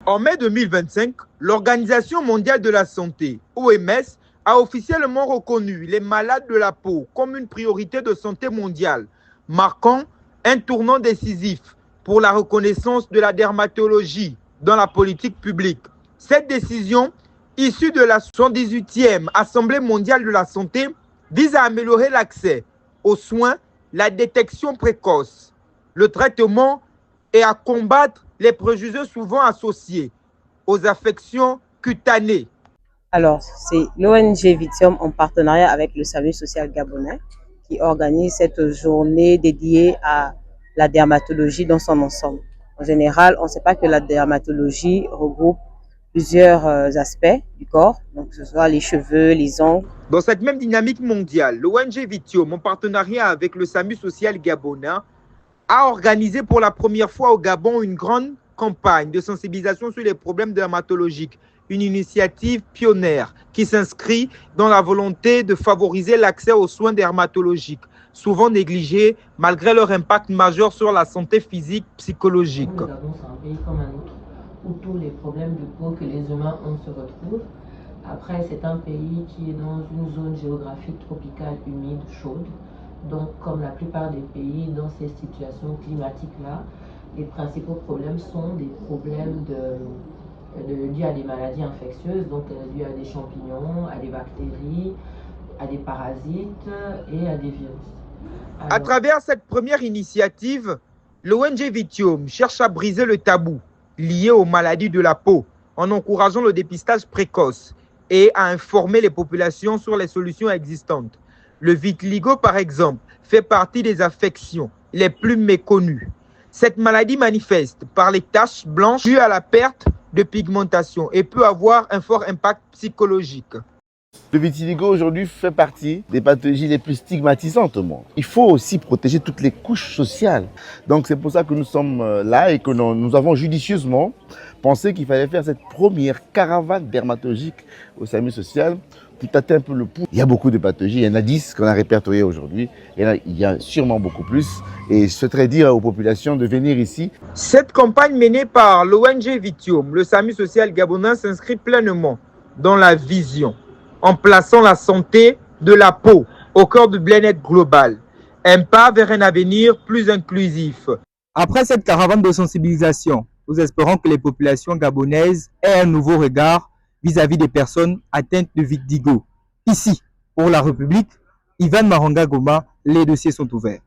En mai 2025, l'Organisation mondiale de la santé, OMS, a officiellement reconnu les malades de la peau comme une priorité de santé mondiale, marquant un tournant décisif pour la reconnaissance de la dermatologie dans la politique publique. Cette décision, issue de la 78e Assemblée mondiale de la santé, vise à améliorer l'accès aux soins, la détection précoce, le traitement et à combattre les préjugés souvent associés aux affections cutanées. Alors, c'est l'ONG Vitium en partenariat avec le Service social gabonais qui organise cette journée dédiée à la dermatologie dans son ensemble. En général, on ne sait pas que la dermatologie regroupe plusieurs aspects du corps, donc que ce soit les cheveux, les ongles. Dans cette même dynamique mondiale, l'ONG Vitium, en partenariat avec le SAMU social gabonais, a organisé pour la première fois au Gabon une grande campagne de sensibilisation sur les problèmes dermatologiques, une initiative pionnière qui s'inscrit dans la volonté de favoriser l'accès aux soins dermatologiques, souvent négligés malgré leur impact majeur sur la santé physique et psychologique. Le Gabon, c'est un pays comme un autre, où tous les problèmes de peau que les humains ont se retrouvent. Après, c'est un pays qui est dans une zone géographique tropicale humide, chaude. Donc, comme la plupart des pays dans ces situations climatiques-là, les principaux problèmes sont des problèmes liés à des maladies infectieuses, donc liés à des champignons, à des bactéries, à des parasites et à des virus. Alors, à travers cette première initiative, l'ONG Vitium cherche à briser le tabou lié aux maladies de la peau en encourageant le dépistage précoce et à informer les populations sur les solutions existantes. Le vitiligo, par exemple, fait partie des affections les plus méconnues. Cette maladie manifeste par les taches blanches dues à la perte de pigmentation et peut avoir un fort impact psychologique. Le vitiligo aujourd'hui fait partie des pathologies les plus stigmatisantes au monde. Il faut aussi protéger toutes les couches sociales. Donc c'est pour ça que nous sommes là et que nous avons judicieusement pensé qu'il fallait faire cette première caravane dermatologique au SAMU social pour tâter un peu le pouls. Il y a beaucoup de pathologies, il y en a 10 qu'on a répertoriées aujourd'hui. Il y a sûrement beaucoup plus. Et je souhaiterais dire aux populations de venir ici. Cette campagne menée par l'ONG Vitium, le SAMU social gabonais, s'inscrit pleinement dans la vision, en plaçant la santé de la peau au cœur du bien-être global. Un pas vers un avenir plus inclusif. Après cette caravane de sensibilisation, nous espérons que les populations gabonaises aient un nouveau regard vis-à-vis des personnes atteintes de vitiligo. Ici, pour la République, Ivan Maranga Goma, les dossiers sont ouverts.